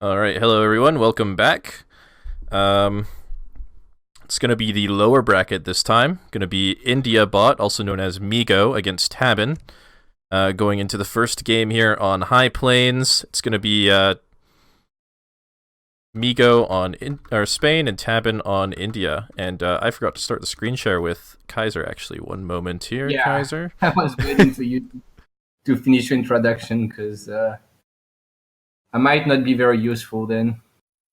All right, hello everyone. Welcome back. Um, it's going to be the lower bracket this time. Going to be India Bot, also known as Migo, against Tabben. Going into the first game here on High Plains. It's going to be Migo on Spain and Tabben on India. And I forgot to start the screen share with Kaiser. Actually, one moment here, Yeah, Kaiser. I was waiting for you to finish your introduction because I might not be very useful then.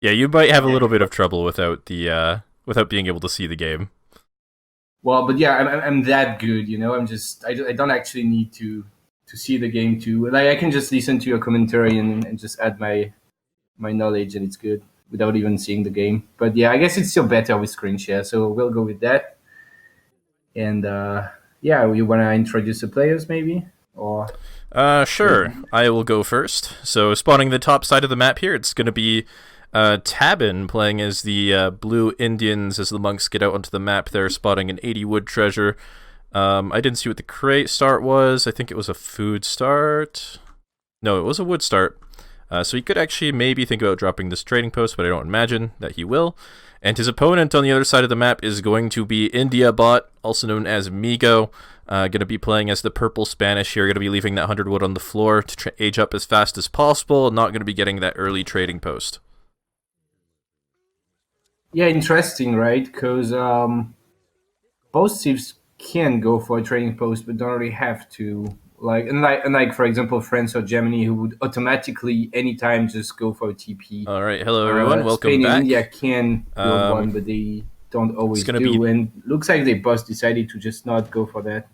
Yeah, you might have a little bit of trouble without the without being able to see the game. Well, but yeah, I'm that good, you know. I don't actually need to see the game too. Like I can just listen to your commentary and just add my knowledge, and it's good without even seeing the game. But yeah, I guess it's still better with screen share, so we'll go with that. And yeah, you want to introduce the players maybe, or? Sure. I will go first. So, spawning the top side of the map here, it's going to be Tabben playing as the Blue Indians as the monks get out onto the map. They're spotting an 80 wood treasure. I didn't see what the crate start was. I think it was a food start. No, it was a wood start. So he could actually maybe think about dropping this trading post, but I don't imagine that he will. And his opponent on the other side of the map is going to be India Bot, also known as Migo. Going to be playing as the purple Spanish here. Going to be leaving that 100 wood on the floor to age up as fast as possible. Not going to be getting that early trading post. Yeah, interesting, right? Because both teams can go for a trading post, but don't really have to. Unlike for example, France or Germany, who would automatically anytime just go for a TP. All right, hello everyone, welcome Spain back. and India can build one, but they don't always do. And looks like they both decided to just not go for that.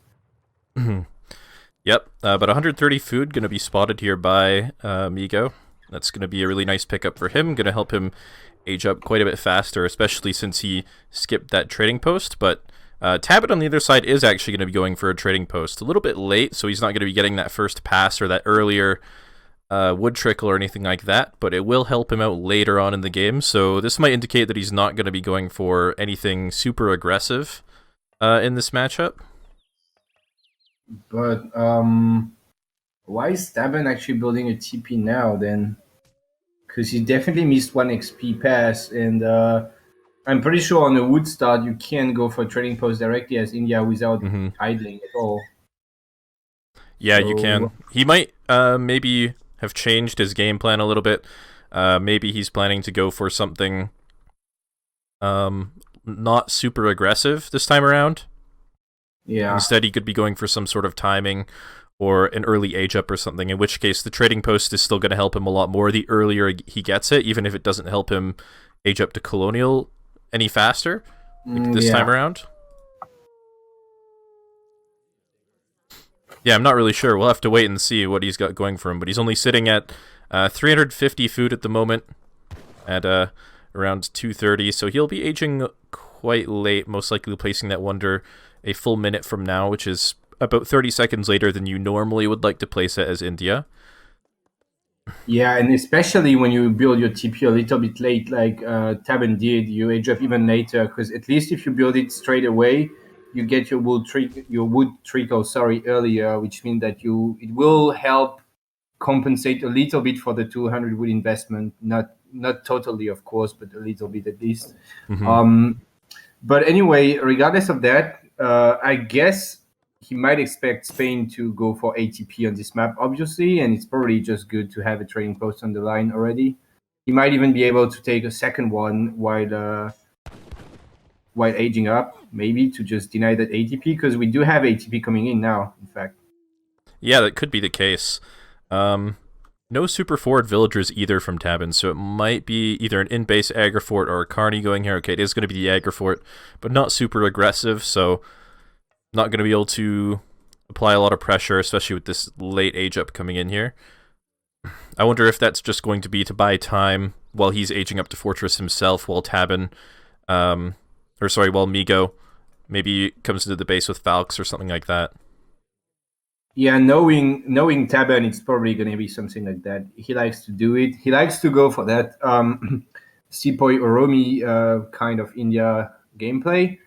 Yep, but 130 food going to be spotted here by Migo. That's going to be a really nice pickup for him. Going to help him age up quite a bit faster, especially since he skipped that trading post. But Tabben on the other side is actually going to be going for a trading post. A little bit late, so he's not going to be getting that first pass or that earlier wood trickle or anything like that, but it will help him out later on in the game. So this might indicate that he's not going to be going for anything super aggressive in this matchup. But why is Tabben actually building a TP now then? Because he definitely missed one XP pass, and I'm pretty sure on a wood start you can go for trading post directly as India without idling at all. Yeah, so you can. He might maybe have changed his game plan a little bit. Maybe he's planning to go for something not super aggressive this time around. Yeah. Instead, he could be going for some sort of timing or an early age up or something, in which case the trading post is still going to help him a lot more the earlier he gets it, even if it doesn't help him age up to Colonial any faster this time around. Yeah, I'm not really sure. We'll have to wait and see what he's got going for him, but he's only sitting at 350 food at the moment at around 230, so he'll be aging quite late, most likely placing that wonder a full minute from now, which is about 30 seconds later than you normally would like to place it as India. Yeah, and especially when you build your TP a little bit late, like Tabben did, you age up even later, because at least if you build it straight away, you get your wood trickle earlier, which means that it will help compensate a little bit for the 200 wood investment, not totally, of course, but a little bit at least. But anyway, regardless of that, I guess he might expect Spain to go for ATP on this map, obviously, and it's probably just good to have a trading post on the line already. He might even be able to take a second one while aging up, maybe to just deny that ATP, because we do have ATP coming in now, in fact. Yeah, that could be the case. No super forward villagers either from Tabben, so it might be either an in-base Agrifort or a Carney going here. Okay, it is going to be the Agrifort, but not super aggressive, so not going to be able to apply a lot of pressure, especially with this late age up coming in here. I wonder if that's just going to be to buy time while he's aging up to Fortress himself, while Tabben, while Migo maybe comes into the base with Falx or something like that. Yeah, knowing Tabben, it's probably going to be something like that. He likes to do it. He likes to go for that Sepoy Oromi kind of India gameplay.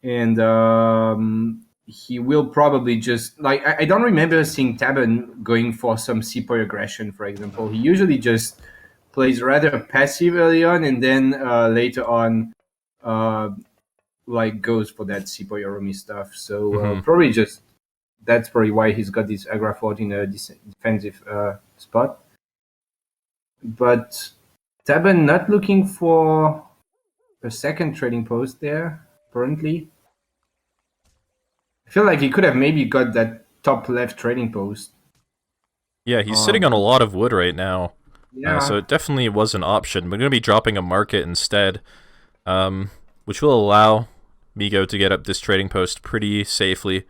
And he will probably just, like, I don't remember seeing Tabben going for some Sepoy aggression, for example. He usually just plays rather passive early on, and then later on, like goes for that Sepoy Oromi stuff. So probably just that's probably why he's got this Agra Fort in a defensive spot. But Tabben not looking for a second trading post there, apparently. I feel like he could have maybe got that top left trading post. Yeah, he's sitting on a lot of wood right now. Yeah. So it definitely was an option. We're going to be dropping a market instead, which will allow Mitoe to get up this trading post pretty safely.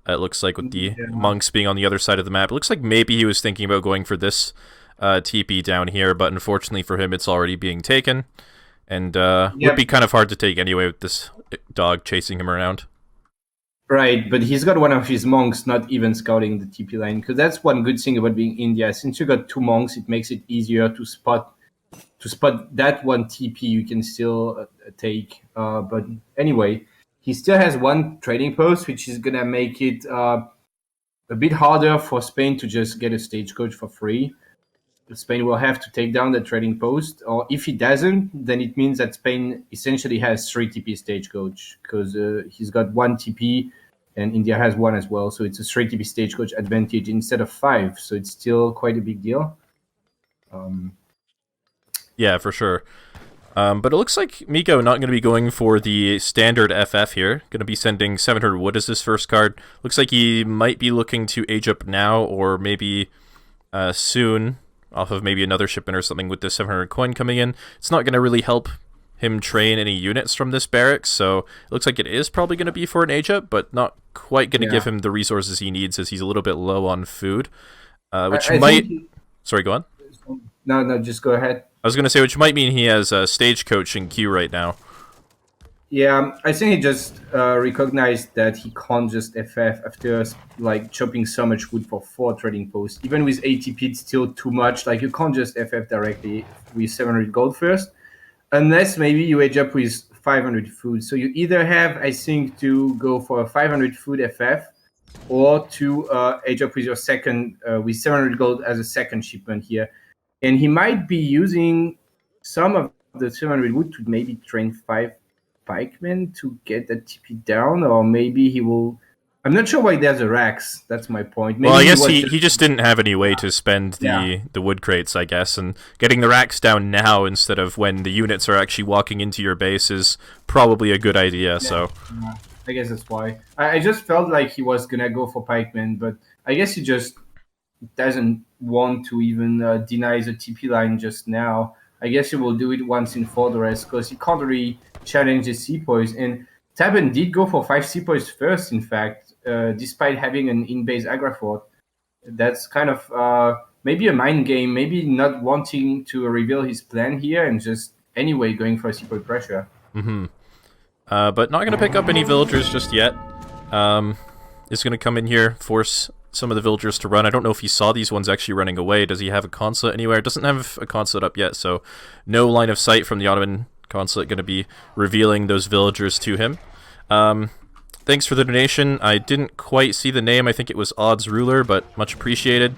It looks like with the monks being on the other side of the map. It looks like maybe he was thinking about going for this TP down here, but unfortunately for him, it's already being taken. And would be kind of hard to take anyway with this dog chasing him around. Right, but he's got one of his monks not even scouting the TP line, because that's one good thing about being India. Since you got two monks, it makes it easier to spot that one TP you can still take. But anyway, he still has one trading post, which is gonna make it a bit harder for Spain to just get a stagecoach for free. Spain will have to take down the trading post, or if he doesn't, then it means that Spain essentially has 3 TP stagecoach, because he's got 1 TP and India has 1 as well, so it's a 3 TP stagecoach advantage instead of 5, so it's still quite a big deal. Yeah, for sure. But it looks like Mitoe not going to be going for the standard FF here. Going to be sending 700 wood as his first card. Looks like he might be looking to age up now, or maybe soon, off of maybe another shipment or something with this 700 coin coming in. It's not going to really help him train any units from this barracks, so it looks like it is probably going to be for an age up, but not quite going to give him the resources he needs, as he's a little bit low on food, which might... Sorry, go on. No, just go ahead. I was going to say, which might mean he has a stagecoach in queue right now. Yeah, I think he just recognized that he can't just FF after like chopping so much wood for 4 trading posts. Even with ATP, it's still too much. Like, you can't just FF directly with 700 gold first, unless maybe you age up with 500 food. So you either have, I think, to go for a 500 food FF, or to age up with your second, with 700 gold as a second shipment here. And he might be using some of the 700 wood to maybe train 5 pikemen to get that TP down, or maybe he will... I'm not sure why there's a racks. That's my point. Maybe well, I guess he just didn't have any way to spend the wood crates, I guess, and getting the racks down now instead of when the units are actually walking into your base is probably a good idea, so... I guess that's why. I just felt like he was gonna go for pikemen, but I guess he just doesn't want to even deny the TP line just now. I guess he will do it once in Fortress, because he can't really challenge the Sepoys. And Tabben did go for 5 Sepoys first, in fact, despite having an in-base Agra Fort. That's kind of maybe a mind game, maybe not wanting to reveal his plan here and just anyway going for a Sepoy pressure. But not going to pick up any villagers just yet. Is going to come in here, force some of the villagers to run. I don't know if he saw these ones actually running away. Does he have a consulate anywhere? Doesn't have a consulate up yet, so no line of sight from the Ottoman consulate going to be revealing those villagers to him. Thanks for the donation. I didn't quite see the name. I think it was Odds Ruler, but much appreciated.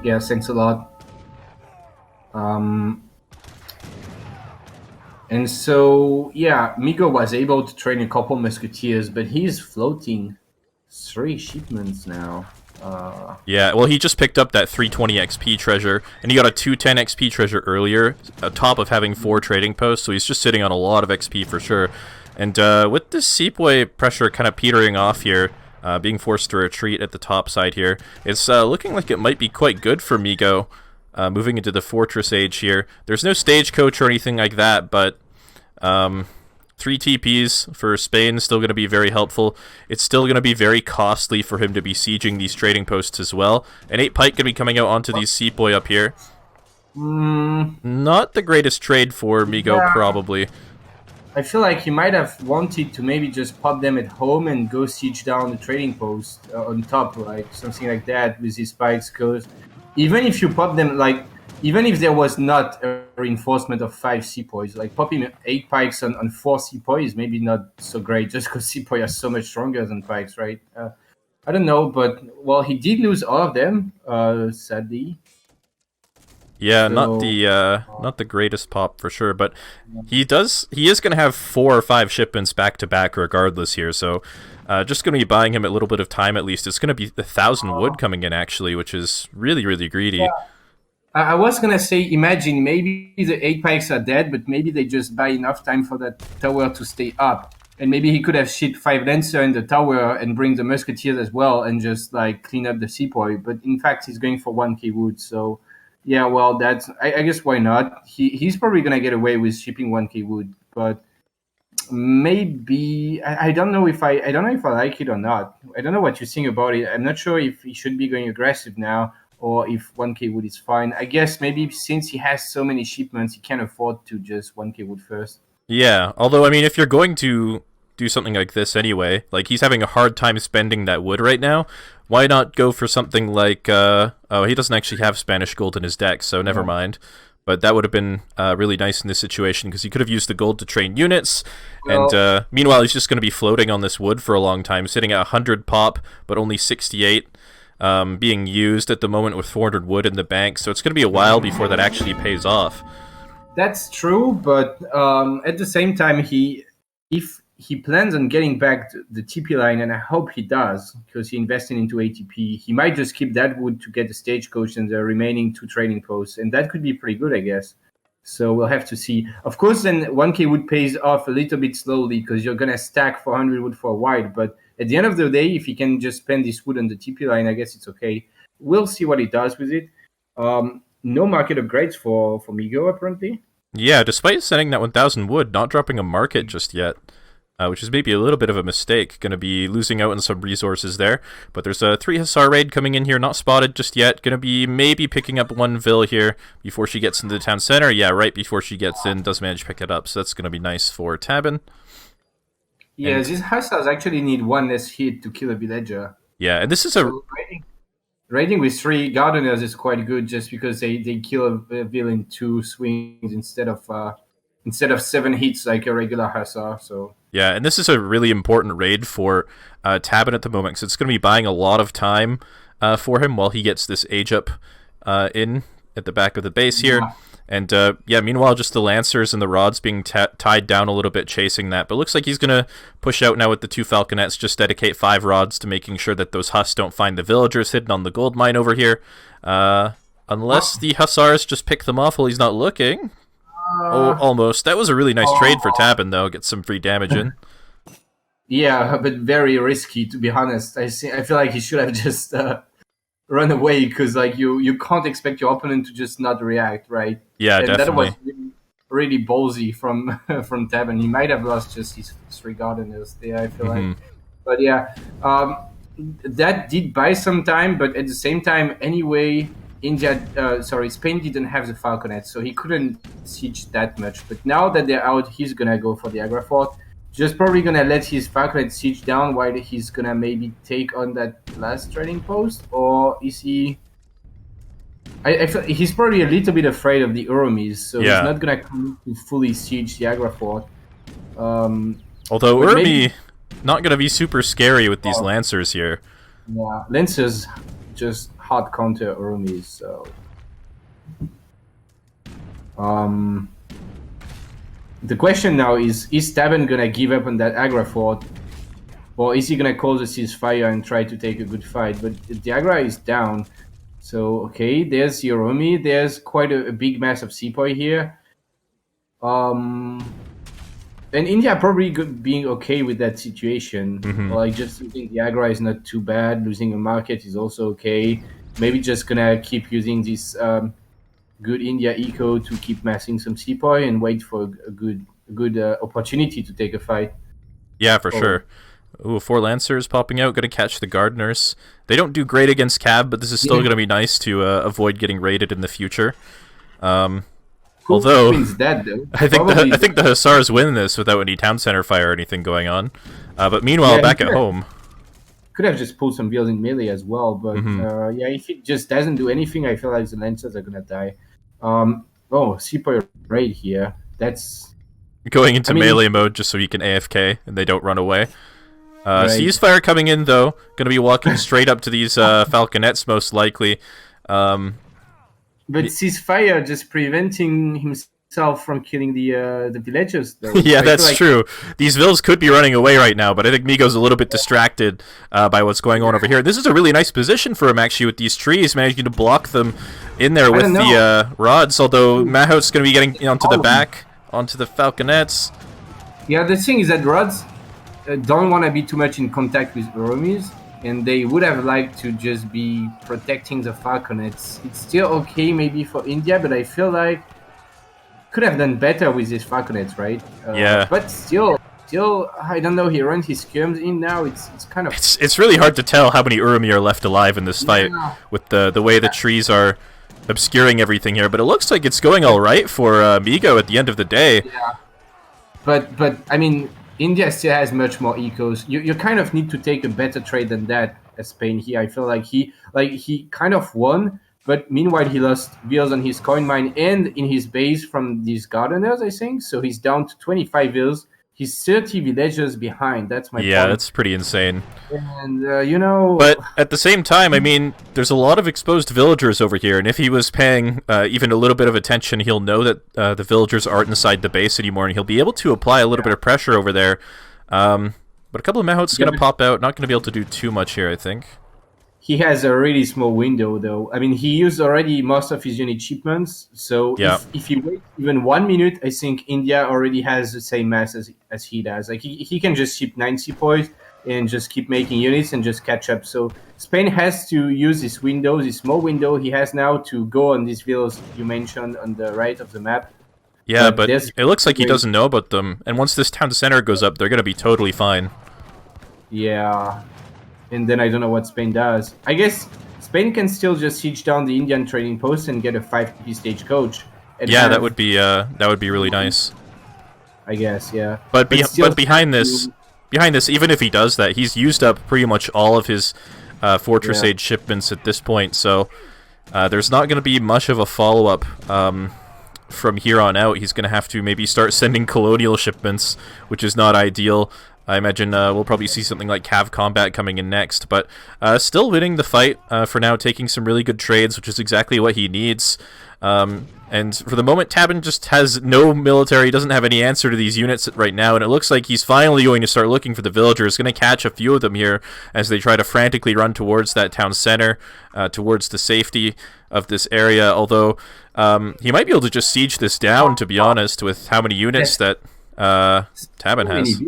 Yeah, thanks a lot. And so, yeah, Mitoe was able to train a couple musketeers, but he's floating 3 shipments now. Yeah, well, he just picked up that 320 XP treasure, and he got a 210 XP treasure earlier, on top of having 4 trading posts, so he's just sitting on a lot of XP for sure. And with this Sepoy pressure kind of petering off here, being forced to retreat at the top side here, it's looking like it might be quite good for Mitoe, moving into the fortress age here. There's no stagecoach or anything like that, but 3 TPs for Spain is still going to be very helpful. It's still going to be very costly for him to be sieging these trading posts as well. And 8 pike going to be coming out onto these Sepoy up here. Not the greatest trade for Mitoe, probably. I feel like he might have wanted to maybe just pop them at home and go siege down the trading post on top, like something like that with his pikes, because even if you pop them, like, even if there was not a reinforcement of 5 Sepoys, like popping 8 pikes on 4 Sepoys is maybe not so great, just because Sepoy are so much stronger than pikes, right? I don't know, but, well, he did lose all of them, sadly. Yeah, So not the greatest pop for sure, but he is going to have 4 or 5 shipments back to back regardless here. So just going to be buying him a little bit of time at least. It's going to be 1,000 wood coming in actually, which is really really greedy. I was gonna say, imagine maybe the 8 pikes are dead, but maybe they just buy enough time for that tower to stay up, and maybe he could have shipped 5 lancer in the tower and bring the musketeers as well, and just like clean up the sepoy. But in fact, he's going for 1k wood. So yeah, well, that's I guess why not? He's probably gonna get away with shipping 1k wood, but maybe I don't know if I don't know if I like it or not. I don't know what you think about it. I'm not sure if he should be going aggressive now or if 1k wood is fine. I guess maybe since he has so many shipments, he can't afford to just 1k wood first. Yeah, although I mean, if you're going to do something like this anyway, like he's having a hard time spending that wood right now, why not go for something like, oh, he doesn't actually have Spanish gold in his deck, so never mind. But that would have been really nice in this situation, because he could have used the gold to train units, and meanwhile he's just going to be floating on this wood for a long time, sitting at 100 pop, but only 68. Being used at the moment with 400 wood in the bank, so it's going to be a while before that actually pays off. That's true, but at the same time, if he plans on getting back the TP line, and I hope he does, because he invested into ATP, he might just keep that wood to get the stagecoach and the remaining 2 trading posts, and that could be pretty good, I guess. So we'll have to see. Of course, then 1k wood pays off a little bit slowly, because you're going to stack 400 wood for a while, but at the end of the day, if he can just spend this wood on the TP line, I guess it's okay. We'll see what he does with it. No market upgrades for Migo, apparently. Yeah, despite sending that 1,000 wood, not dropping a market just yet, which is maybe a little bit of a mistake. Going to be losing out on some resources there. But there's a 3 Hussar raid coming in here, not spotted just yet. Going to be maybe picking up 1 Vil here before she gets into the town center. Yeah, right before she gets in, does manage to pick it up, so that's going to be nice for Tabben. Yeah, these Hussars actually need 1 less hit to kill a villager. Yeah, and this is a... Raiding with 3 Gardeners is quite good, just because they kill a villain in 2 swings instead of 7 hits like a regular Hussar. So yeah, and this is a really important raid for Tabben at the moment, because it's going to be buying a lot of time for him while he gets this age up in at the back of the base here. Yeah. And yeah, meanwhile, just the Lancers and the Rods being tied down a little bit, chasing that. But looks like he's going to push out now with the 2 Falconets, just dedicate 5 Rods to making sure that those Huss don't find the villagers hidden on the gold mine over here. Unless the Hussars just pick them off while he's not looking. Oh, almost. That was a really nice trade for Tabben, though. Get some free damage in. Yeah, but very risky, to be honest. I feel like he should have just run away, because like you can't expect your opponent to just not react, right? Yeah, and definitely. That was really ballsy from Tabben. He might have lost just his 3 Gardeners there, I feel like. But yeah, that did buy some time, but at the same time, anyway, Spain didn't have the Falconet, so he couldn't siege that much. But now that they're out, he's gonna go for the Agra Fort. Just probably gonna let his Falconet siege down while he's gonna maybe take on that last trading post, or is he? I feel he's probably a little bit afraid of the Urumis, so he's not gonna come to fully siege the Agra Fort. Although Urumi not gonna be super scary with these Lancers here. Yeah, Lancers just hard counter Urumis, so. The question now is Tabben gonna give up on that Agra Fort, or is he gonna call the ceasefire and try to take a good fight? But the Agra is down, so okay, there's Urumi, there's quite a big mass of Sepoy here. And India probably being okay with that situation. Like, just think the Agra is not too bad, losing a market is also okay. Maybe just gonna keep using this good India eco to keep massing some Sepoy and wait for a good opportunity to take a fight. Yeah, for sure. Ooh, 4 Lancers popping out, going to catch the Gardeners. They don't do great against Cab, but this is still going to be nice to avoid getting raided in the future. Although, wins that, though? I think the Hussars win this without any town center fire or anything going on. But meanwhile, back at home... Could have just pulled some Vils in melee as well, but yeah, if it just doesn't do anything, I feel like the Lancers are going to die. Sepoy raid here. That's going into melee mode just so you can AFK and they don't run away. Ceasefire coming in, though. Going to be walking straight up to these Falconets, most likely. But ceasefire just preventing himself from killing the villagers, though. Yeah, So I feel that's like true. These Vills could be running away right now, but I think Migo's a little bit distracted by what's going on over here. This is a really nice position for him, actually, with these trees, managing to block them in there with the rods, although Mahout's going to be getting onto the back, onto the falconets. Yeah, the thing is that rods don't want to be too much in contact with Urumis, and they would have liked to just be protecting the falconets. It's still okay maybe for India, but I feel like could have done better with his falconets, right? Yeah. But still, I don't know. He runs his skirms in now. It's kind of. It's really hard to tell how many Urumi are left alive in this fight with the way the trees are obscuring everything here. But it looks like it's going all right for Migo at the end of the day. Yeah. But I mean, India still has much more ecos. You kind of need to take a better trade than that as Spain here. I feel like he kind of won. But meanwhile, he lost vills on his coin mine and in his base from these gardeners, I think. So he's down to 25 vills. He's 30 villagers behind. That's my point. Yeah, that's pretty insane. And, you know... But at the same time, I mean, there's a lot of exposed villagers over here. And if he was paying even a little bit of attention, he'll know that the villagers aren't inside the base anymore. And he'll be able to apply a little bit of pressure over there. But a couple of Mahouts going to pop out. Not going to be able to do too much here, I think. He has a really small window, though. I mean, he used already most of his unit shipments. So if he waits even 1 minute, I think India already has the same mass as he does. Like he can just ship 9 sepoys and just keep making units and just catch up. So Spain has to use this window, this small window he has now to go on these villas you mentioned on the right of the map. Yeah, but it looks like he doesn't know about them. And once this town center goes up, they're going to be totally fine. Yeah. And then I don't know what Spain does. I guess Spain can still just siege down the Indian trading post and get a 5 stage coach. Yeah, that would be really nice. I guess, yeah. But behind this, even if he does that, he's used up pretty much all of his Fortress Age shipments at this point. So there's not going to be much of a follow-up from here on out. He's going to have to maybe start sending colonial shipments, which is not ideal. I imagine we'll probably see something like Cav Combat coming in next, but still winning the fight for now, taking some really good trades, which is exactly what he needs. And for the moment, Tabben just has no military, doesn't have any answer to these units right now, and it looks like he's finally going to start looking for the villagers. Going to catch a few of them here as they try to frantically run towards that town center, towards the safety of this area, although he might be able to just siege this down, to be honest, with how many units that Tabben has.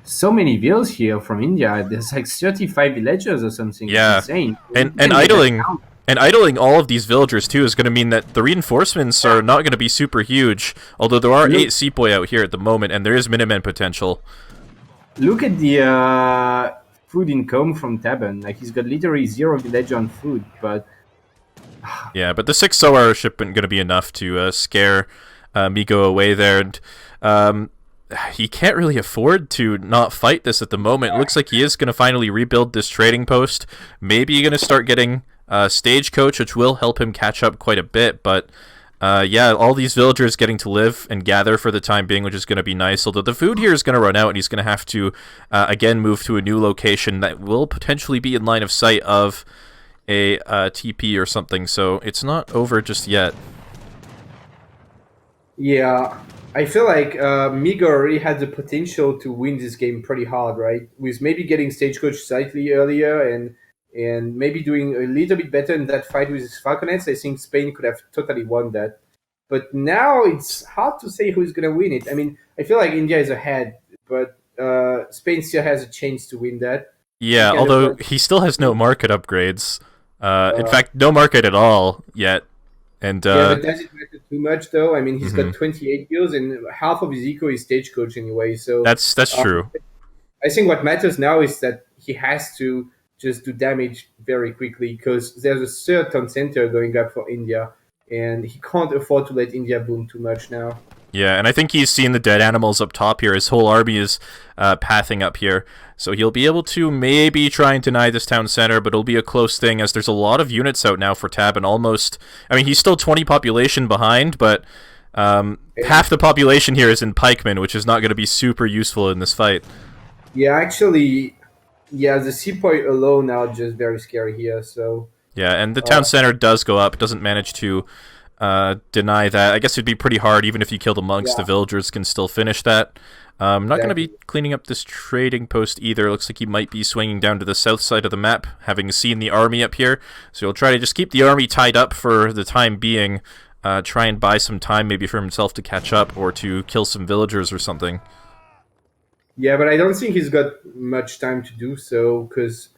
So many vills here from India. There's like 35 villagers or something. Yeah, it's insane. And idling all of these villagers too is going to mean that the reinforcements are not going to be super huge. Although there are 8 sepoy out here at the moment, and there is Minutemen potential. Look at the food income from Tabben. Like he's got literally 0 villager on food, but yeah, but the 6 SOAR shipment going to be enough to scare Migo away there. And he can't really afford to not fight this at the moment. It looks like he is going to finally rebuild this trading post. Maybe you're going to start getting Stagecoach, which will help him catch up quite a bit. But yeah, all these villagers getting to live and gather for the time being, which is going to be nice. Although the food here is going to run out, and he's going to have to, again, move to a new location that will potentially be in line of sight of a TP or something. So it's not over just yet. Yeah. I feel like Migo already had the potential to win this game pretty hard, right? With maybe getting Stagecoach slightly earlier and maybe doing a little bit better in that fight with his Falconets. I think Spain could have totally won that. But now it's hard to say who's going to win it. I mean, I feel like India is ahead, but Spain still has a chance to win that. Yeah, although he still has no market upgrades. In fact, no market at all yet. And yeah, but does it matter too much though? I mean, he's got 28 kills and half of his eco is Stagecoach anyway. So that's true. I think what matters now is that he has to just do damage very quickly because there's a third town center going up for India, and he can't afford to let India boom too much now. Yeah, and I think he's seen the dead animals up top here. His whole army is pathing up here. So he'll be able to maybe try and deny this town center, but it'll be a close thing as there's a lot of units out now for Tabben. Almost, I mean, he's still 20 population behind, but half the population here is in pikemen, which is not going to be super useful in this fight. Yeah, actually, yeah, the sepoy alone are just very scary here, so... Yeah, and the town center does go up. Doesn't manage to deny that. I guess it'd be pretty hard, even if you kill the monks. Yeah. The villagers can still finish that. Not going to Exactly. be cleaning up this trading post either. Looks like he might be swinging down to the south side of the map, having seen the army up here. So he'll try to just keep the army tied up for the time being. Try and buy some time, maybe for himself to catch up or to kill some villagers or something. Yeah, but I don't think he's got much time to do so because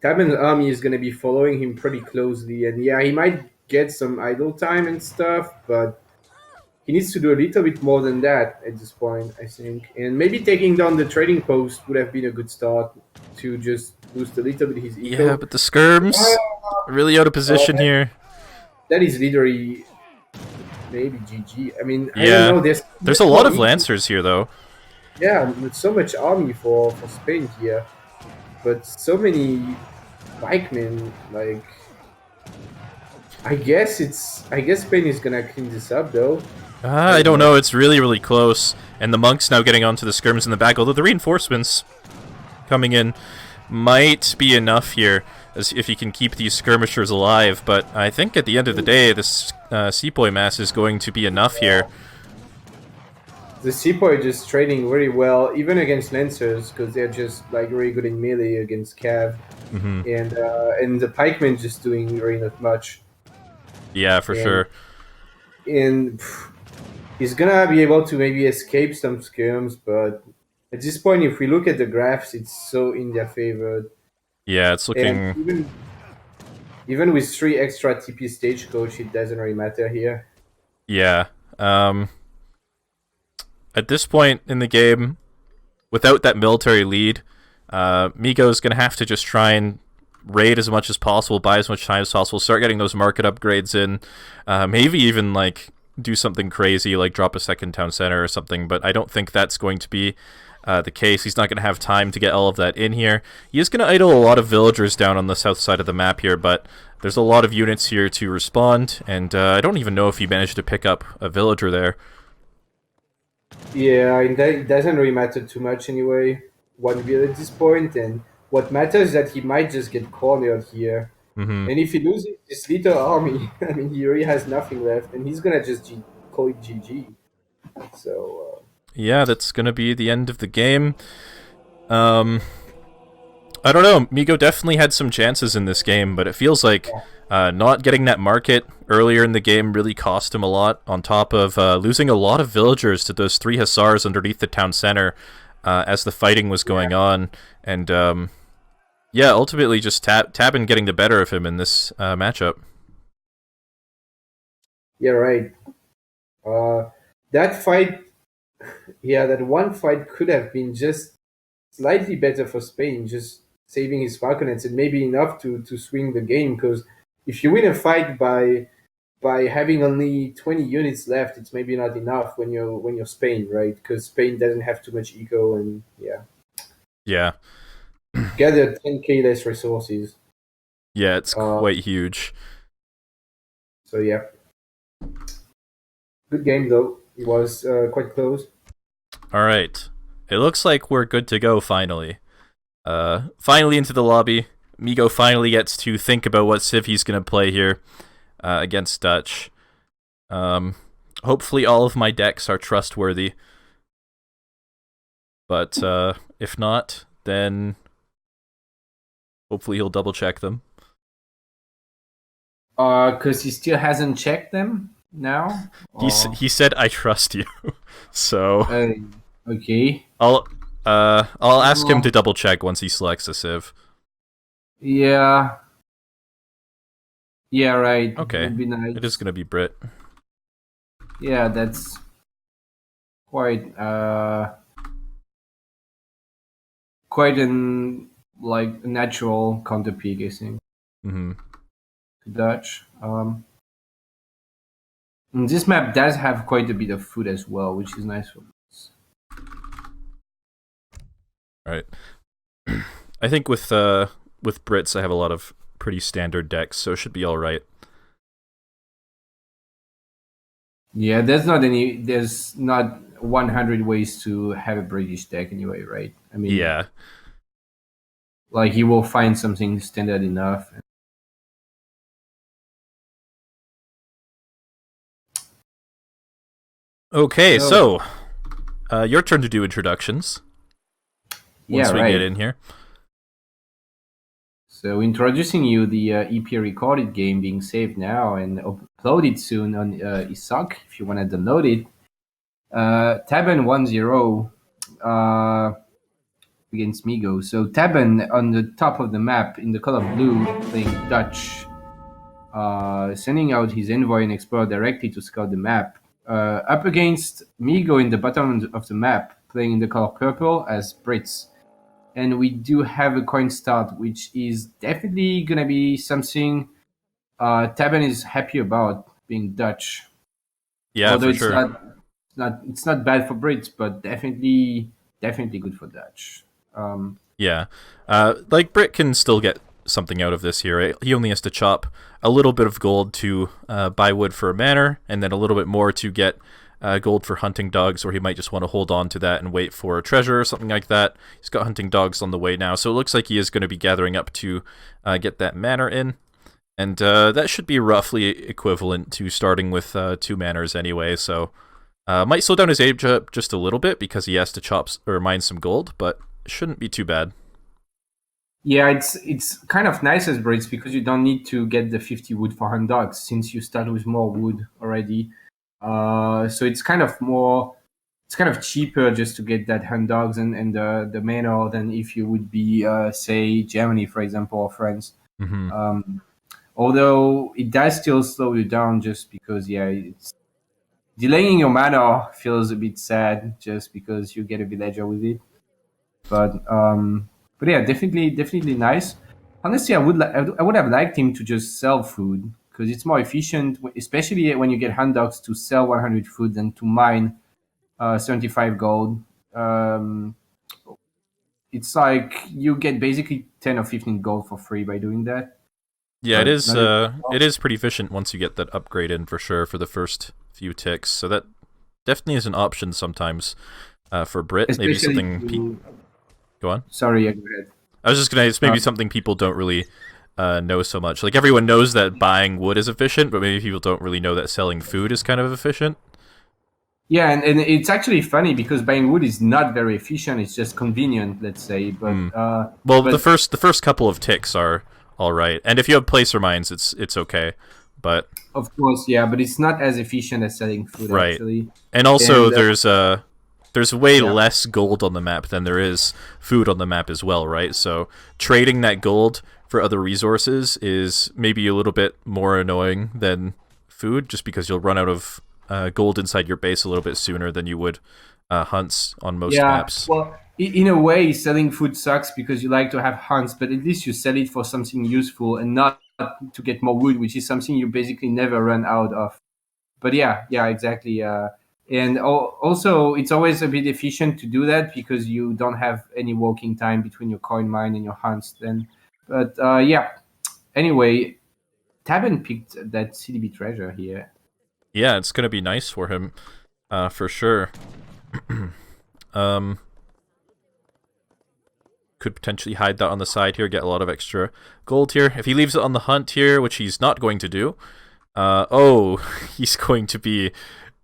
Tabben's army is going to be following him pretty closely, and yeah, he might get some idle time and stuff, but he needs to do a little bit more than that at this point, I think. And maybe taking down the trading post would have been a good start to just boost a little bit his eco. Yeah, but the skirms really out of position here. That is literally maybe GG. I mean, I Yeah, don't know. there's a lot of lancers here though. Yeah, with so much army for Spain here, but so many pikemen. Like, I guess Spain is gonna clean this up though. I don't know. It's really, really close. And the monks now getting onto the skirms in the back, although the reinforcements coming in might be enough here, as if he can keep these skirmishers alive. But I think at the end of the day, this sepoy mass is going to be enough here. The sepoy just trading very well, even against lancers, because they're just like very good in melee against cav, and the pikemen just doing very not much. Yeah, for sure. And he's gonna be able to maybe escape some skirms, but at this point, if we look at the graphs, it's so in their favor. Yeah, it's looking... And even with 3 extra TP stagecoach, it doesn't really matter here. Yeah. At this point in the game, without that military lead, Migo's going to have to just try and raid as much as possible, buy as much time as possible, start getting those market upgrades in, maybe even like do something crazy like drop a second town center or something, but I don't think that's going to be the case. He's not going to have time to get all of that in here. He is going to idle a lot of villagers down on the south side of the map here, but there's a lot of units here to respond, and I don't even know if he managed to pick up a villager there. Yeah, it doesn't really matter too much anyway. 1 village at this point, and what matters is that he might just get cornered here. And if he loses this little army, I mean, he really has nothing left, and he's gonna just call it GG. So yeah, that's gonna be the end of the game. I don't know. Migo definitely had some chances in this game, but it feels like not getting that market earlier in the game really cost him a lot, on top of losing a lot of villagers to those 3 hussars underneath the town center as the fighting was going on. And yeah, ultimately just Tabben getting the better of him in this matchup. yeah, right. That fight, yeah, that one fight could have been just slightly better for Spain, just saving his falconets, and maybe enough to swing the game. Because if you win a fight by having only 20 units left, it's maybe not enough when you're Spain, right? Because Spain doesn't have too much eco, and Yeah. gather 10k less resources. Yeah, it's quite huge. So yeah, good game though. It was quite close. All right. It looks like we're good to go finally. Finally into the lobby. Migo finally gets to think about what civ he's going to play here against Dutch. Hopefully all of my decks are trustworthy. But if not, then hopefully he'll double check them. Because he still hasn't checked them now? He said, "I trust you." So okay. I'll ask him to double check once he selects a civ. Yeah. Yeah, right. Okay. Would be nice. It is going to be Brit. Yeah, that's quite an like natural counter pick, I think. Mm-hmm. Dutch. And this map does have quite a bit of food as well, which is nice for us. Right. I think with Brits, I have a lot of pretty standard decks, so it should be all right. Yeah, there's not 100 ways to have a British deck anyway, right? I mean, Yeah. Like you will find something standard enough. Okay, so your turn to do introductions. Once we get in here. So introducing you the EP recorded game being saved now and uploaded soon on ESOC if you want to download it. Tabben 1-0 against Migo. So Tabben on the top of the map in the color blue playing Dutch, sending out his envoy and explorer directly to scout the map. Up against Migo in the bottom of the map playing in the color purple as Brits. And we do have a coin start, which is definitely going to be something Tabben is happy about, being Dutch. Yeah, although for it's sure. it's not bad for Brits, but definitely good for Dutch. Yeah. Like, Brit can still get something out of this here, right? He only has to chop a little bit of gold to buy wood for a manor, and then a little bit more to get gold for hunting dogs, or he might just want to hold on to that and wait for a treasure or something like that. He's got hunting dogs on the way now, so it looks like he is going to be gathering up to get that manor in. And that should be roughly equivalent to starting with 2 manors anyway, so might slow down his age up just a little bit because he has to chop or mine some gold, but it shouldn't be too bad. Yeah, it's kind of nice as Brits because you don't need to get the 50 wood for hunt dogs since you start with more wood already. So it's kind of cheaper just to get that hunt dogs and the manor than if you would be say Germany, for example, or France. Mm-hmm. Although it does still slow you down just because it's delaying your manor feels a bit sad just because you get a villager with it. But yeah, definitely nice. Honestly, I would have liked him to just sell food because it's more efficient, especially when you get hand dogs to sell 100 food than to mine 75 gold. It's like you get basically 10 or 15 gold for free by doing that. Yeah, it But is. It is pretty efficient once you get that upgrade in for sure for the first few ticks. So that definitely is an option sometimes for Brit. Maybe especially something. Go on. sorry, yeah, go ahead. I was just gonna. It's maybe something people don't really know so much. Like, everyone knows that buying wood is efficient, but maybe people don't really know that selling food is kind of efficient. Yeah, and it's actually funny because buying wood is not very efficient. It's just convenient, let's say. Well, But the first couple of ticks are all right, and if you have placer mines, it's okay. But of course, yeah, but it's not as efficient as selling food right, actually. and also And there's way yeah, less gold on the map than there is food on the map as well, right? So trading that gold for other resources is maybe a little bit more annoying than food, just because you'll run out of gold inside your base a little bit sooner than you would hunts on most yeah. maps. Well, in a way, selling food sucks because you like to have hunts, but at least you sell it for something useful and not to get more wood, which is something you basically never run out of. But yeah, exactly. And also, it's always a bit efficient to do that because you don't have any walking time between your coin mine and your hunts. Then, but yeah. Anyway, Tabben picked that CDB treasure here. Yeah, it's gonna be nice for him, for sure. um, could potentially hide that on the side here, get a lot of extra gold here. If he leaves it on the hunt here, which he's not going to do, he's going to be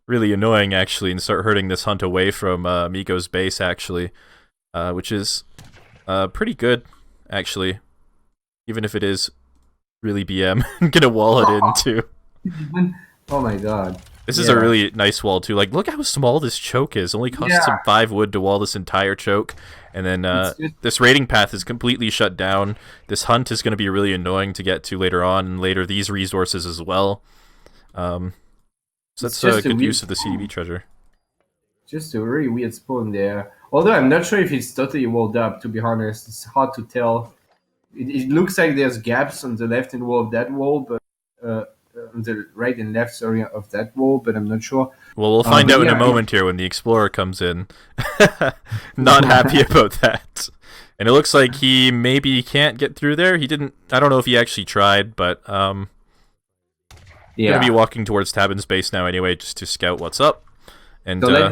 really annoying actually and start hurting this hunt away from Migo's base actually, which is pretty good actually, even if it is really BM. I'm gonna wall it in too. Oh my god. This is a really nice wall too. Like, look how small this choke is. Only costs him 5 wood to wall this entire choke. And then this raiding path is completely shut down. This hunt is going to be really annoying to get to later on, and later these resources as well. So that's a good use of the CDB treasure. Just a really weird spawn there. Although I'm not sure if it's totally walled up, to be honest. It's hard to tell. It looks like there's gaps on the left and wall of that wall, but on the right and left, sorry, of that wall, but I'm not sure. Well, we'll find out in a moment here when the Explorer comes in. Not happy about that. And it looks like he maybe can't get through there. He didn't... I don't know if he actually tried, but... Gonna be walking towards Tabben's base now anyway, just to scout what's up. And so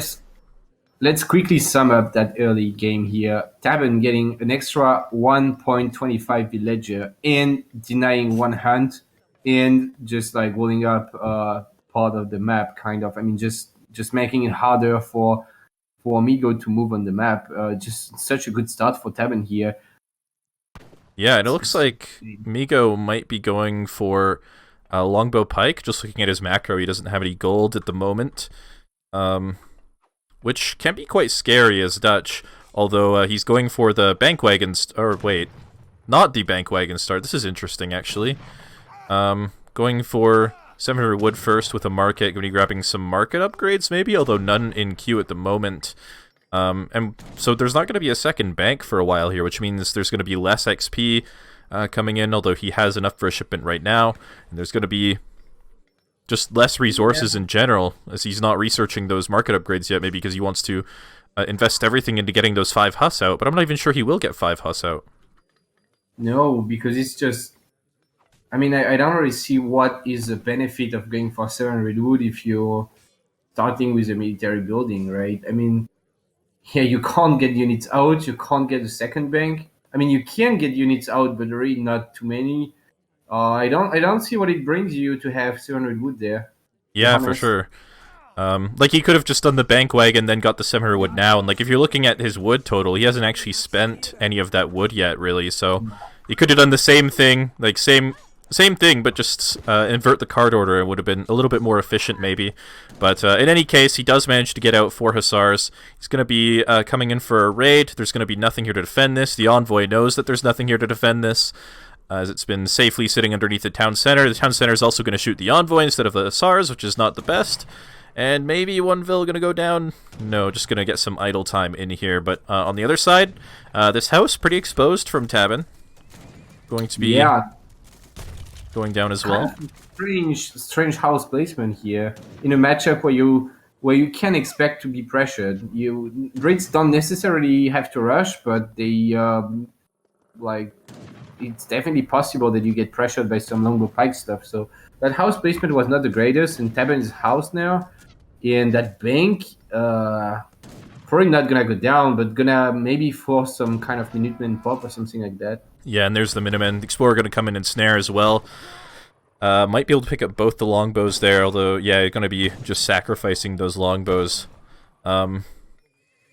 let's quickly sum up that early game here. Tabben getting an extra 1.25 villager and denying one hunt and just like walling up part of the map, kind of. I mean, just just making it harder for Amigo to move on the map. Just such a good start for Tabben here. Yeah, and it looks like Migo might be going for a longbow pike. Just looking at his macro, he doesn't have any gold at the moment, which can be quite scary as Dutch. Although he's going for the Bankwagon, or wait, not the Bankwagon start. This is interesting, actually. Going for 700 wood first with a market, going to be grabbing some market upgrades, maybe, although none in queue at the moment. And so there's not going to be a second bank for a while here, which means there's going to be less XP coming in, although he has enough for a shipment right now. And there's going to be just less resources in general, as he's not researching those market upgrades yet, maybe because he wants to invest everything into getting those 5 hus out. But I'm not even sure he will get 5 hus out. No, because it's just... I mean, I don't really see what is the benefit of going for 700 wood if you're starting with a military building, right? I mean... Yeah, you can't get units out. You can't get a second bank. I mean, you can get units out, but really not too many. I don't see what it brings you to have 700 wood there. Yeah, for sure. Like, he could have just done the bank wagon, then got the 700 wood now. And, like, if you're looking at his wood total, he hasn't actually spent any of that wood yet, really. So, he could have done the same thing, like, same thing, but just invert the card order. It would have been a little bit more efficient, maybe. But in any case, he does manage to get out 4 hussars. He's going to be coming in for a raid. There's going to be nothing here to defend this. The envoy knows that there's nothing here to defend this, as it's been safely sitting underneath the town center. The town center is also going to shoot the envoy instead of the hussars, which is not the best. And maybe one vill going to go down. No, just going to get some idle time in here. But on the other side, this house pretty exposed from Tabben. Going to be going down as well. Strange house placement here in a matchup where you can expect to be pressured. Grids don't necessarily have to rush, but they it's definitely possible that you get pressured by some longbow pike stuff. So that house placement was not the greatest, and Tabben is house now, and that bank probably not gonna go down, but gonna maybe force some kind of Minuteman pop or something like that. Yeah, and there's the Minuteman. The Explorer going to come in and snare as well. Might be able to pick up both the longbows there, although, yeah, you're going to be just sacrificing those longbows. But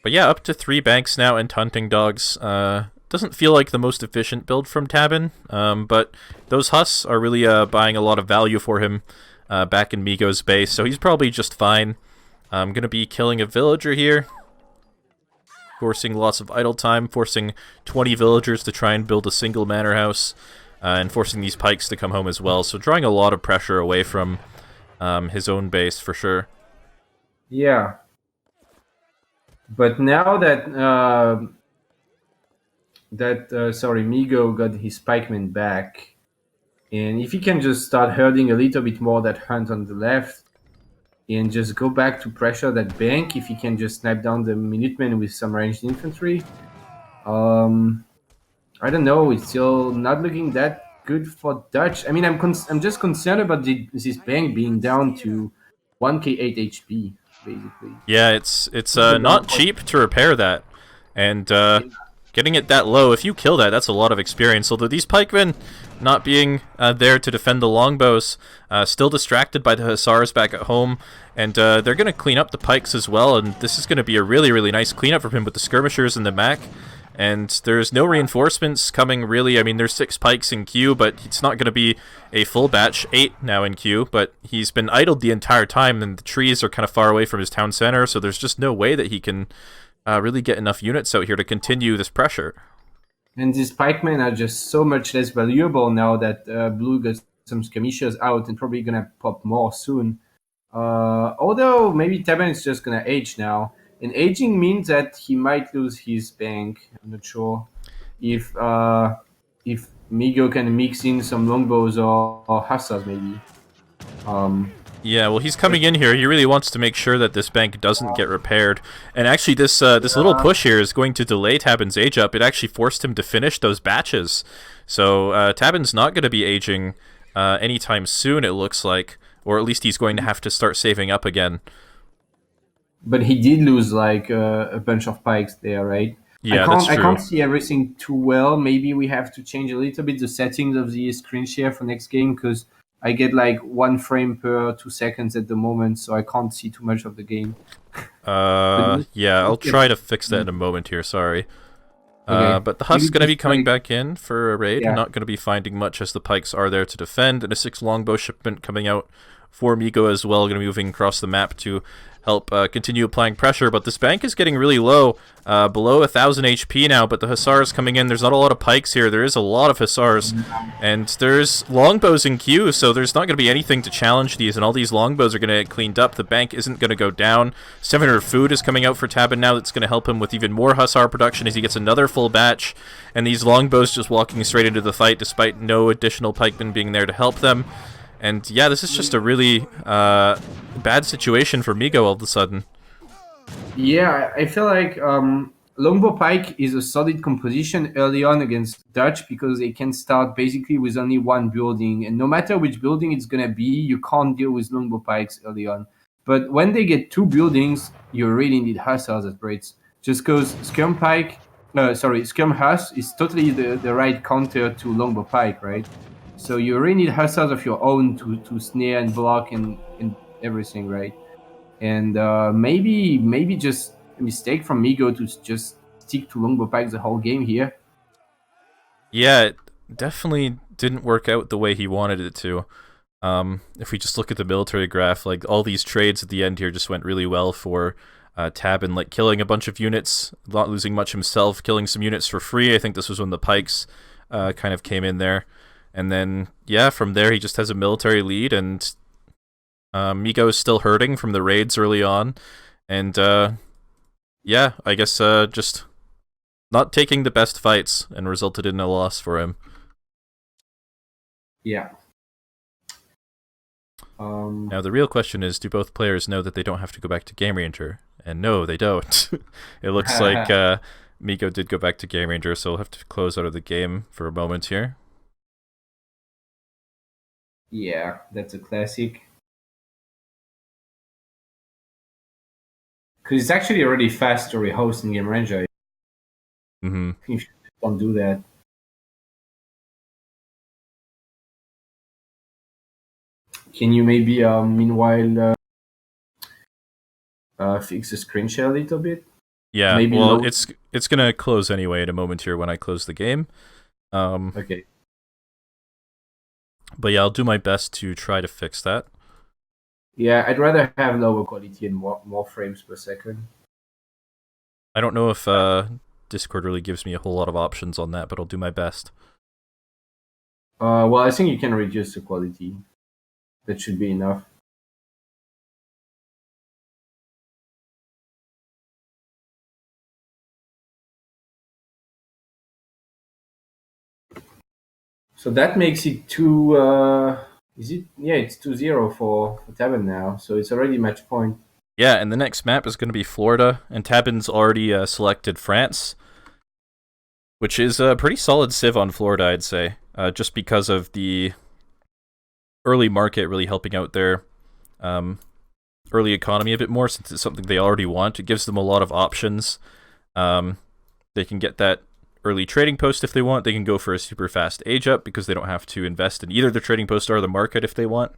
yeah, up to 3 banks now and hunting dogs. Doesn't feel like the most efficient build from Tabben, but those hus are really buying a lot of value for him back in Migo's base, so he's probably just fine. I'm going to be killing a villager here, forcing lots of idle time, forcing 20 villagers to try and build a single manor house, and forcing these pikes to come home as well. So drawing a lot of pressure away from his own base, for sure. Yeah. But now that Migo got his pikemen back, and if he can just start herding a little bit more that hunt on the left, and just go back to pressure that bank, if he can just snipe down the Minutemen with some ranged infantry, I don't know. It's still not looking that good for Dutch. I mean, I'm just concerned about this bank being down to 1k 8 HP, basically. Yeah, it's not cheap to repair that, and getting it that low, if you kill that, that's a lot of experience. Although these pikemen not being there to defend the longbows, still distracted by the hussars back at home, and they're going to clean up the pikes as well, and this is going to be a really, really nice cleanup for him with the skirmishers and the Mac. And there's no reinforcements coming, really. I mean, there's 6 pikes in queue, but it's not going to be a full batch. 8 now in queue, but he's been idled the entire time, and the trees are kind of far away from his town center, so there's just no way that he can really get enough units out here to continue this pressure. And these pikemen are just so much less valuable now that Blue got some skirmishers out and probably going to pop more soon. Although maybe Tabben is just going to age now. And aging means that he might lose his bank. I'm not sure if Migo can mix in some longbows or hussars maybe. Yeah, well, he's coming in here. He really wants to make sure that this bank doesn't get repaired. And actually, this little push here is going to delay Tabben's age up. It actually forced him to finish those batches. So Tabben's not going to be aging anytime soon, it looks like. Or at least he's going to have to start saving up again. But he did lose like a bunch of pikes there, right? Yeah, that's true. I can't see everything too well. Maybe we have to change a little bit the settings of the screen share for next game, because I get like 1 frame per 2 seconds at the moment, so I can't see too much of the game. Yeah, I'll try to fix that in a moment here, sorry. Okay. But the Husk's Maybe going to be just, coming like- back in for a raid. Yeah. Not going to be finding much as the Pikes are there to defend. And a 6 longbow shipment coming out for Migo as well. Going to be moving across the map to help continue applying pressure. But this bank is getting really low. Below 1,000 HP now. But the Hussars coming in. There's not a lot of Pikes here. There is a lot of Hussars. And there's longbows in queue. So there's not going to be anything to challenge these. And all these longbows are going to get cleaned up. The bank isn't going to go down. 700 food is coming out for Tabben now. That's going to help him with even more Hussar production as he gets another full batch. And these longbows just walking straight into the fight despite no additional pikemen being there to help them. And yeah, this is just a really bad situation for Migo all of a sudden. Yeah, I feel like Longbow Pike is a solid composition early on against Dutch because they can start basically with only 1 building. And no matter which building it's going to be, you can't deal with Longbow Pikes early on. But when they get 2 buildings, you really need Hussars at rates. Just because Skirm Huss is totally the right counter to Longbow Pike, right? So you really need Hussars of your own to snare and block and everything, right? And maybe just a mistake from Migo to just stick to longbow pikes the whole game here. Yeah, it definitely didn't work out the way he wanted it to. If we just look at the military graph, like all these trades at the end here just went really well for Tabben, like killing a bunch of units, not losing much himself, killing some units for free. I think this was when the Pikes kind of came in there. And then, yeah, from there he just has a military lead, and Migo is still hurting from the raids early on. And, yeah, I guess just not taking the best fights and resulted in a loss for him. Yeah. Now, the real question is, do both players know that they don't have to go back to Game Ranger? And no, they don't. It looks like Migo did go back to Game Ranger, so we'll have to close out of the game for a moment here. Yeah, that's a classic. Because it's actually already fast to rehost in Game Ranger. Mm-hmm. You don't do that. Can you maybe, meanwhile, fix the screen share a little bit? Yeah, Maybe well, load- it's gonna close anyway in a moment here when I close the game. Okay. But yeah, I'll do my best to try to fix that. Yeah, I'd rather have lower quality and more frames per second. I don't know if Discord really gives me a whole lot of options on that, but I'll do my best. Well, I think you can reduce the quality. That should be enough. So that makes it 2. Is it? Yeah, it's 2-0 for Tabben now. So it's already match point. Yeah, and the next map is going to be Florida, and Tabben's already selected France, which is a pretty solid civ on Florida, I'd say, just because of the early market really helping out their early economy a bit more, since it's something they already want. It gives them a lot of options. They can get that early trading post if they want. They can go for a super fast age up because they don't have to invest in either the trading post or the market if they want.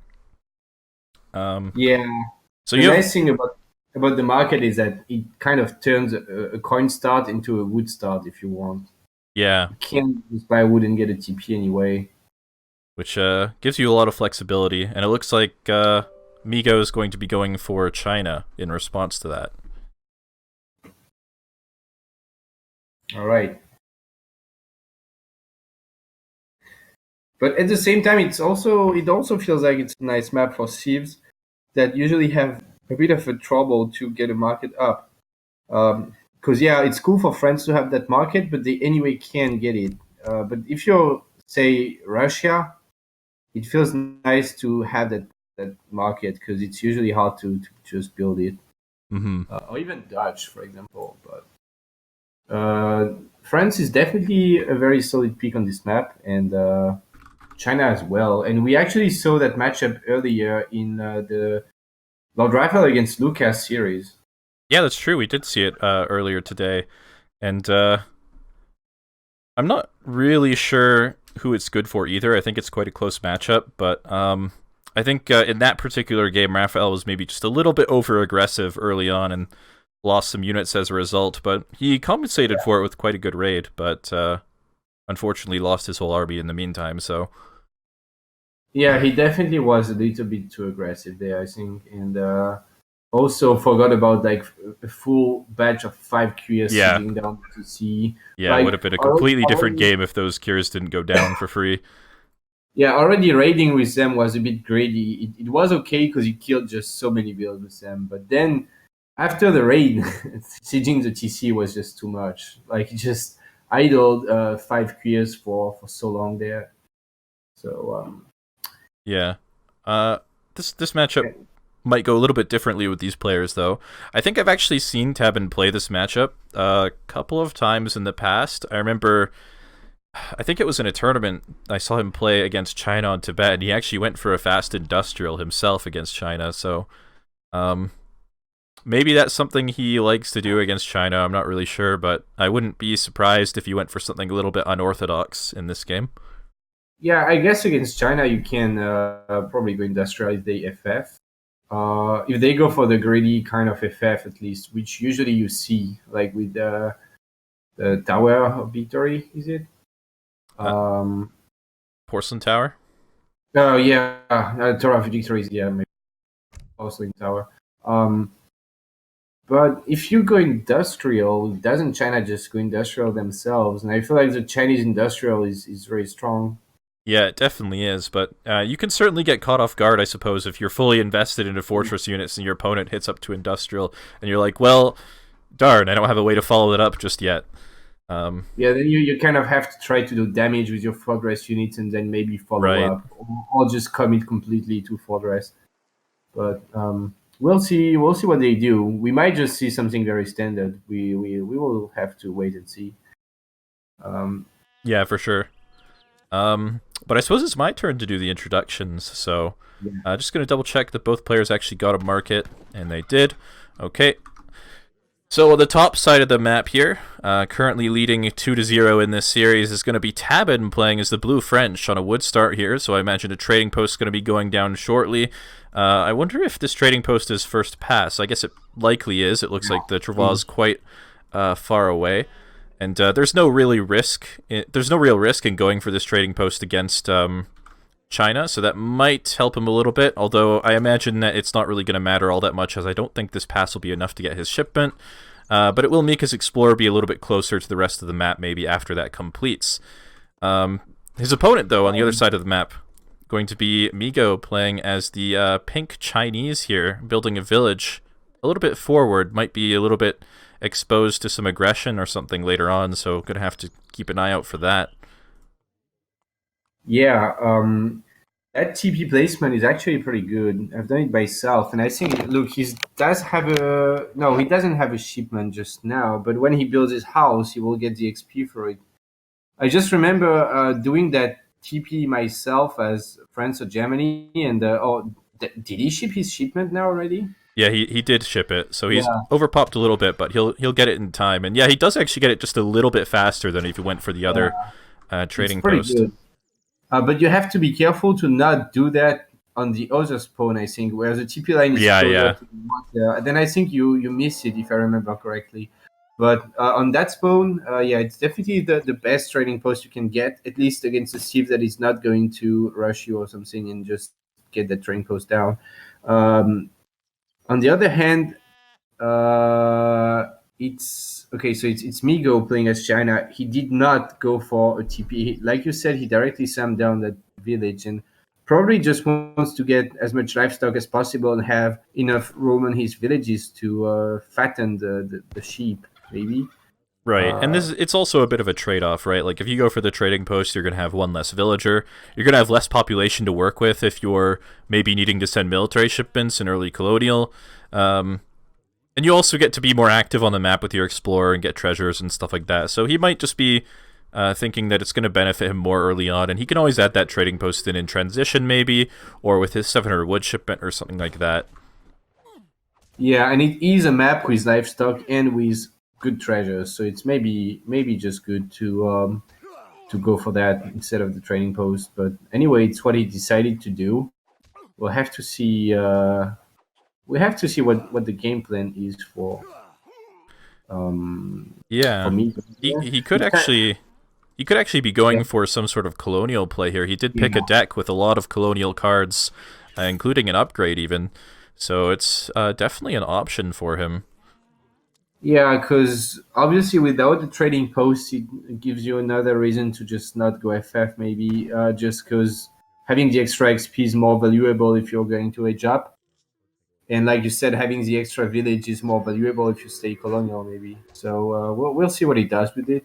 Yeah. So the nice thing about the market is that it kind of turns a coin start into a wood start if you want. Yeah. You can't just buy wood and get a TP anyway. Which gives you a lot of flexibility, and it looks like Migo is going to be going for China in response to that. All right. But at the same time, it also feels like it's a nice map for civs that usually have a bit of a trouble to get a market up. Because yeah, it's cool for France to have that market, but they anyway can get it. But if you're, say, Russia, it feels nice to have that market because it's usually hard to just build it. Mm-hmm. Or even Dutch, for example. But France is definitely a very solid pick on this map, and China as well. And we actually saw that matchup earlier in the Lord Rifle against Lucas series. Yeah, that's true. We did see it earlier today. And I'm not really sure who it's good for either. I think it's quite a close matchup, but I think in that particular game, Raphael was maybe just a little bit over-aggressive early on and lost some units as a result, but he compensated for it with quite a good raid, but unfortunately lost his whole army in the meantime, so... Yeah, he definitely was a little bit too aggressive there, I think, and also forgot about like a full batch of 5 QS sitting down to see. Yeah, like, it would have been a completely different game if those cures didn't go down for free. Yeah, already raiding with them was a bit greedy. It was okay because he killed just so many builds with them, but then after the raid, sieging the TC was just too much. Like, he just idled 5 QS for so long there. So, yeah. This matchup might go a little bit differently with these players, though. I think I've actually seen Tabben play this matchup a couple of times in the past. I remember, I think it was in a tournament, I saw him play against China on Tibet, and he actually went for a fast industrial himself against China, so maybe that's something he likes to do against China, I'm not really sure, but I wouldn't be surprised if he went for something a little bit unorthodox in this game. Yeah, I guess against China you can probably go industrial if they FF. If they go for the greedy kind of FF at least, which usually you see, like with the Tower of Victory, is it? Porcelain Tower? Oh, yeah. Tower of Victory is, yeah, maybe also in Tower. But if you go industrial, doesn't China just go industrial themselves? And I feel like the Chinese industrial is very strong. Yeah, it definitely is, but you can certainly get caught off guard, I suppose, if you're fully invested into fortress units and your opponent hits up to industrial, and you're like, well, darn, I don't have a way to follow that up just yet. Yeah, then you kind of have to try to do damage with your fortress units and then maybe follow up, or just commit completely to fortress. But we'll see what they do. We might just see something very standard. We will have to wait and see. Yeah, for sure. But I suppose it's my turn to do the introductions, so just going to double check that both players actually got a market, and they did. Okay. So on the top side of the map here, currently leading 2-0 in this series is going to be Tabben playing as the Blue French on a wood start here, so I imagine a trading post is going to be going down shortly. I wonder if this trading post is first pass. I guess it likely is. It looks like the Travois is quite far away. And there's no real risk in going for this trading post against China, so that might help him a little bit, although I imagine that it's not really going to matter all that much, as I don't think this pass will be enough to get his shipment, but it will make his Explorer be a little bit closer to the rest of the map maybe after that completes. His opponent, though, on the other side of the map, going to be Mitoe playing as the pink Chinese here, building a village a little bit forward, might be a little bit exposed to some aggression or something later on, so gonna have to keep an eye out for that. Yeah, that TP placement is actually pretty good. I've done it myself, and I think, look, he doesn't have a shipment just now, but when he builds his house, he will get the XP for it. I just remember doing that TP myself as France or Germany, and did he ship his shipment now already? Yeah, he did ship it, so he's overpopped a little bit, but he'll get it in time. And yeah, he does actually get it just a little bit faster than if he went for the other trading post. Good. But you have to be careful to not do that on the other spawn, I think, where the TP line is then I think you miss it, if I remember correctly. But on that spawn, it's definitely the best trading post you can get, at least against a Steve that is not going to rush you or something and just get that trading post down. On the other hand, it's okay. So it's Mitoe playing as China. He did not go for a TP. Like you said, he directly slammed down that village and probably just wants to get as much livestock as possible and have enough room in his villages to fatten the sheep, maybe. Right, and it's also a bit of a trade-off, right? Like, if you go for the trading post, you're going to have one less villager. You're going to have less population to work with if you're maybe needing to send military shipments in early colonial. And you also get to be more active on the map with your explorer and get treasures and stuff like that. So he might just be thinking that it's going to benefit him more early on, and he can always add that trading post in transition, maybe, or with his 700 wood shipment or something like that. Yeah, and it is a map with livestock and with good treasures, so it's maybe just good to go for that instead of the trading post. But anyway, it's what he decided to do. We'll have to see. We have to see what the game plan is for. Yeah, for me. he could actually be going for some sort of colonial play here. He did pick a deck with a lot of colonial cards, including an upgrade even. So it's definitely an option for him. Yeah, because obviously without the trading post, it gives you another reason to just not go FF maybe, just because having the extra XP is more valuable if you're going to age up. And like you said, having the extra village is more valuable if you stay colonial maybe. So we'll see what he does with it.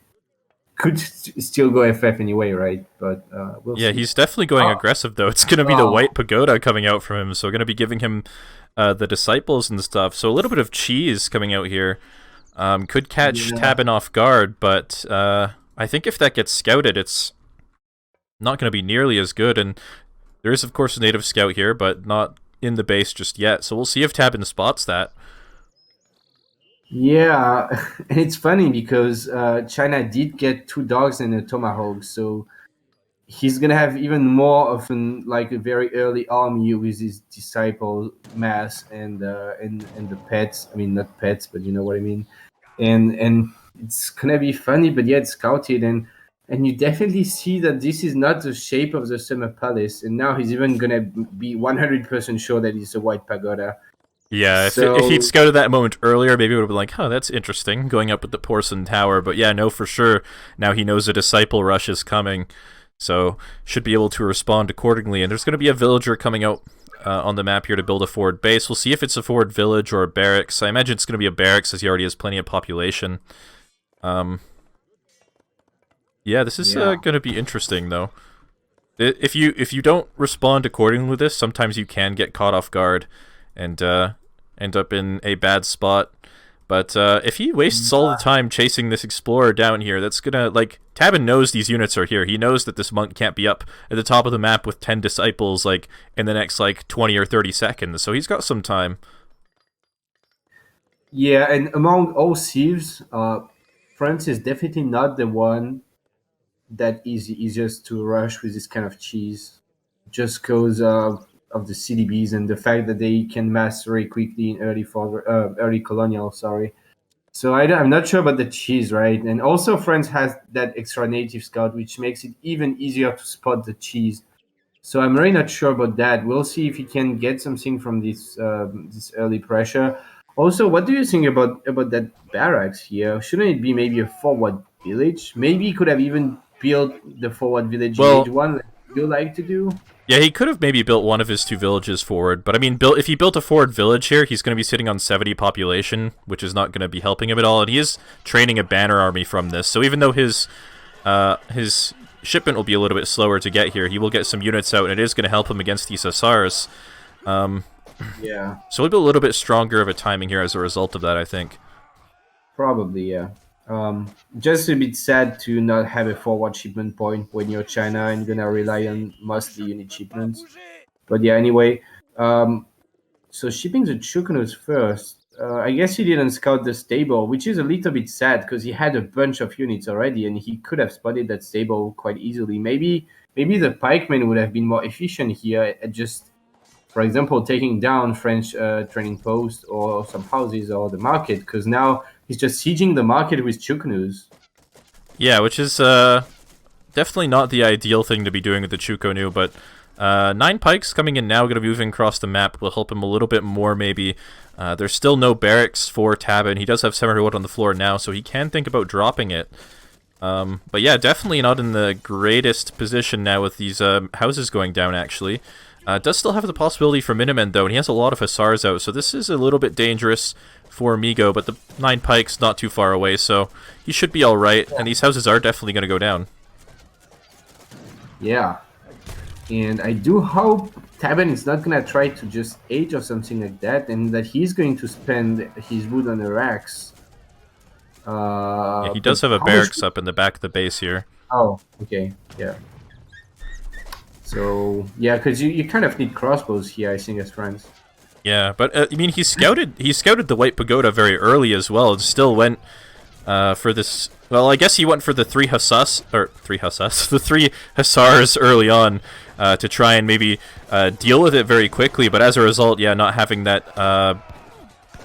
Could still go FF anyway, right? But we'll see. Yeah, he's definitely going aggressive though. It's going to be the White Pagoda coming out from him, so going to be giving him the Disciples and stuff. So a little bit of cheese coming out here. Could catch Tabben off guard, but I think if that gets scouted, it's not going to be nearly as good. And there is, of course, a native scout here, but not in the base just yet. So we'll see if Tabben spots that. Yeah, and it's funny because China did get 2 dogs and a tomahawk, so he's gonna have even more of like a very early army with his disciple mass and the pets. I mean, not pets, but you know what I mean. And it's gonna be funny, but yeah, it's scouted, and you definitely see that this is not the shape of the Summer Palace, and now he's even gonna be 100% sure that it's a White Pagoda. Yeah, if he'd scouted that moment earlier, maybe it would have been like, huh, that's interesting, going up with the porcelain tower. But yeah, no, for sure, now he knows a disciple rush is coming, so should be able to respond accordingly. And there's going to be a villager coming out on the map here to build a forward base. We'll see if it's a forward village or a barracks. I imagine it's going to be a barracks, as he already has plenty of population. Yeah, this is going to be interesting, though. If you don't respond accordingly with this, sometimes you can get caught off guard and end up in a bad spot. But if he wastes all the time chasing this explorer down here, that's gonna, like, Tabben knows these units are here. He knows that this monk can't be up at the top of the map with 10 disciples, like, in the next, like, 20 or 30 seconds. So he's got some time. Yeah, and among all thieves, France is definitely not the one that is easiest to rush with this kind of cheese, just because of the CDBs and the fact that they can mass very quickly in early colonial. Sorry, so I'm not sure about the cheese, right? And also, France has that extra native scout, which makes it even easier to spot the cheese. So I'm really not sure about that. We'll see if he can get something from this this early pressure. Also, what do you think about that barracks here? Shouldn't it be maybe a forward village? Maybe he could have even built the forward village in age 1, like you like to do. Yeah, he could have maybe built one of his 2 villages forward, but I mean, if he built a forward village here, he's going to be sitting on 70 population, which is not going to be helping him at all, and he is training a banner army from this, so even though his shipment will be a little bit slower to get here, he will get some units out, and it is going to help him against these Hussars. Yeah. So he'll be a little bit stronger of a timing here as a result of that, I think. Probably, yeah. Just a bit sad to not have a forward shipment point when you're China and you're gonna rely on mostly unit shipments. But yeah, anyway, so shipping the Chukanos first. I guess he didn't scout the stable, which is a little bit sad because he had a bunch of units already and he could have spotted that stable quite easily. Maybe the pikemen would have been more efficient here at just, for example, taking down French training post or some houses or the market, because now he's just sieging the market with Chukanus. Yeah, which is definitely not the ideal thing to be doing with the Chukonu, but 9 pikes coming in now, going to be moving across the map, will help him a little bit more maybe. There's still no barracks for Tabben. He does have 700 wood on the floor now, so he can think about dropping it. But yeah, definitely not in the greatest position now with these houses going down, actually. Does still have the possibility for Minimen, though, and he has a lot of Hussars out, so this is a little bit dangerous for Migo, but the 9 pikes not too far away, so he should be alright, and these houses are definitely going to go down. Yeah, and I do hope Tabben is not going to try to just age or something like that, and that he's going to spend his wood on the racks. Yeah, he does have a barracks up in the back of the base here. Oh, okay, yeah. So, yeah, because you kind of need crossbows here, I think, as friends. Yeah, but, I mean, he scouted the White Pagoda very early as well, and still went for this Well, I guess he went for the three the three hussars early on to try and maybe deal with it very quickly. But as a result, yeah, not having that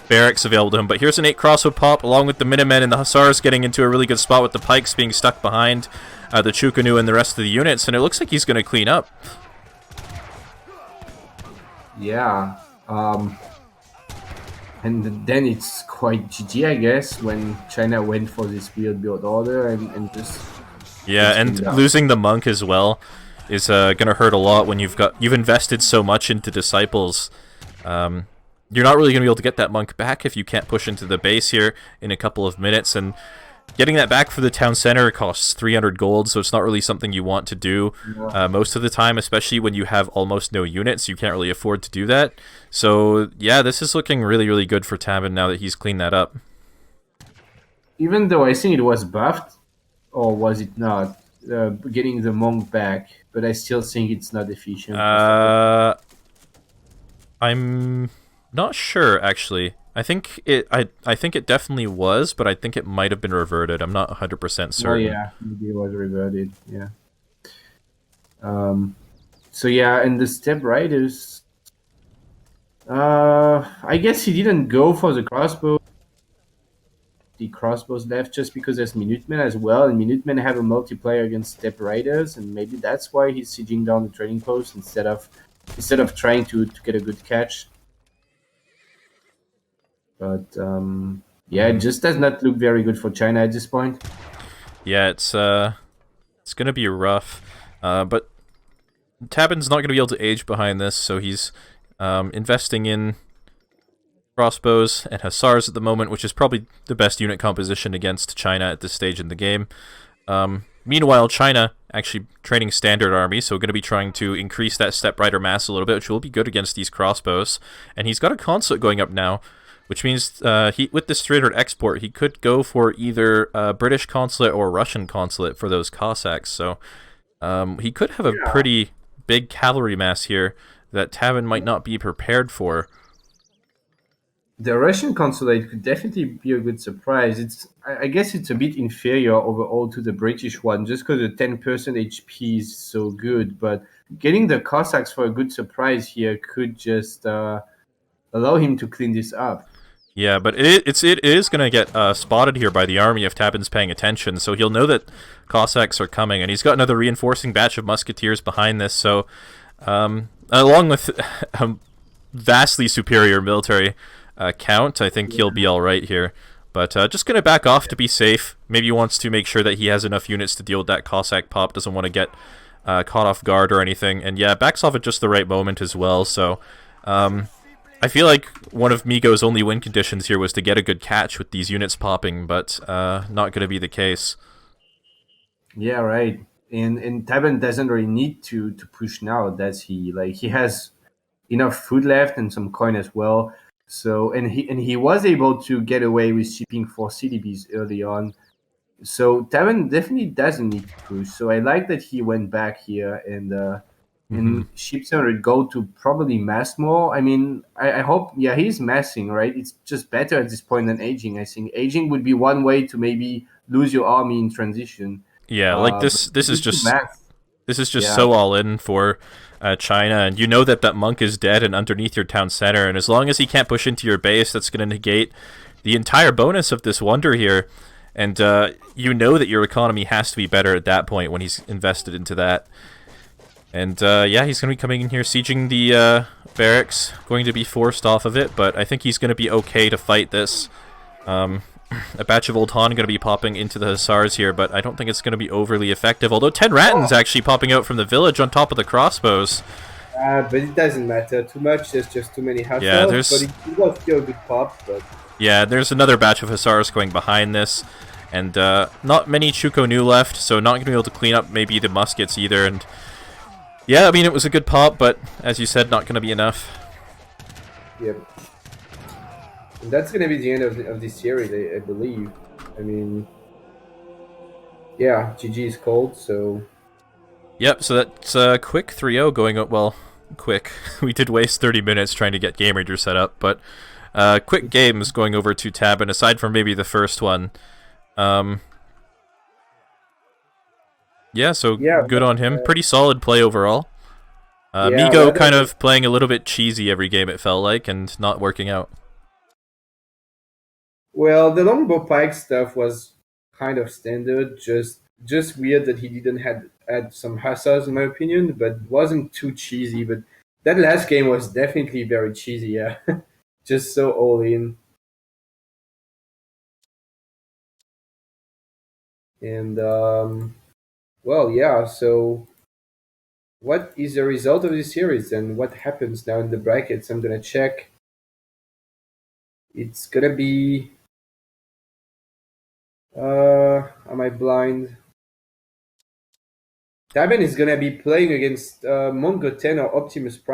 barracks available to him. But here's an 8 crossbow pop along with the Minutemen, and the hussars getting into a really good spot with the pikes being stuck behind the Chukanu and the rest of the units, and it looks like he's going to clean up. Yeah. And then it's quite GG, I guess, when China went for this weird build order and just... Yeah, and losing the monk as well is going to hurt a lot when you've invested so much into disciples. You're not really going to be able to get that monk back if you can't push into the base here in a couple of minutes, and getting that back for the town center costs 300 gold, so it's not really something you want to do most of the time, especially when you have almost no units. You can't really afford to do that. So, yeah, this is looking really, really good for Tabben now that he's cleaned that up. Even though I think it was buffed, or was it not, getting the monk back, but I still think it's not efficient. I'm not sure, actually. I think it definitely was, but I think it might have been reverted. I'm not 100% certain. Oh yeah, maybe it was reverted. Yeah. So yeah, and the step riders. I guess he didn't go for the crossbow. The crossbows left just because there's Minutemen as well, and Minutemen have a multiplayer against step riders, and maybe that's why he's sieging down the trading post instead of trying to get a good catch. But yeah, it just does not look very good for China at this point. Yeah, it's gonna be rough. But Tabben's not gonna be able to age behind this, so he's investing in crossbows and hussars at the moment, which is probably the best unit composition against China at this stage in the game. Meanwhile, China actually training standard army, so going to be trying to increase that step rider mass a little bit, which will be good against these crossbows. And he's got a consulate going up now, which means with this 300 export, he could go for either British consulate or Russian consulate for those Cossacks. So he could have a pretty big cavalry mass here that Tabben might not be prepared for. The Russian consulate could definitely be a good surprise. I guess it's a bit inferior overall to the British one, just because the 10% HP is so good. But getting the Cossacks for a good surprise here could just allow him to clean this up. Yeah, but it is going to get spotted here by the army if Tabben's paying attention, so he'll know that Cossacks are coming, and he's got another reinforcing batch of musketeers behind this, so along with vastly superior military count, I think he'll be alright here. But just going to back off to be safe. Maybe he wants to make sure that he has enough units to deal with that Cossack pop, doesn't want to get caught off guard or anything, and yeah, backs off at just the right moment as well, so... I feel like one of Migo's only win conditions here was to get a good catch with these units popping, but not going to be the case. Yeah, right. And Tabben doesn't really need to push now, does he? Like, he has enough food left and some coin as well. So and he was able to get away with shipping 4 CDBs early on. So Tabben definitely doesn't need to push. So I like that he went back here and ship 700 gold to probably mass more. I mean, I hope, yeah, he's massing, right? It's just better at this point than aging, I think. Aging would be one way to maybe lose your army in transition. Yeah, like this is just so all in for China, and you know that monk is dead and underneath your town center, and as long as he can't push into your base, that's going to negate the entire bonus of this wonder here, and you know that your economy has to be better at that point when he's invested into that. And yeah, he's going to be coming in here, sieging the barracks, going to be forced off of it, but I think he's going to be okay to fight this. A batch of Old Han going to be popping into the Hussars here, but I don't think it's going to be overly effective, although 10 Rattans actually popping out from the village on top of the crossbows. But it doesn't matter too much, there's just too many Hussars, yeah, but it was still a good pop. But... yeah, there's another batch of Hussars going behind this, and not many Chukonu left, so not going to be able to clean up maybe the muskets either, and... yeah, I mean, it was a good pop, but as you said, not going to be enough. Yep. And that's going to be the end of this series, I believe. I mean, yeah, GG is cold, so... yep, so that's a quick 3-0 going up. Well, quick. We did waste 30 minutes trying to get Game Ranger set up, but quick games going over to Tabben, aside from maybe the first one. Yeah, so Yeah, good on him. Pretty solid play overall. Yeah, Migo rather kind than- of playing a little bit cheesy every game, it felt like, and not working out. Well, the longbow pike stuff was kind of standard, just weird that he didn't add some hussars in my opinion, but wasn't too cheesy. But that last game was definitely very cheesy, yeah. Just so all in. And well, yeah, so what is the result of this series and what happens now in the brackets? I'm gonna check. It's gonna be am I blind? Tabben is gonna be playing against Mongo 10 or Optimus Prime.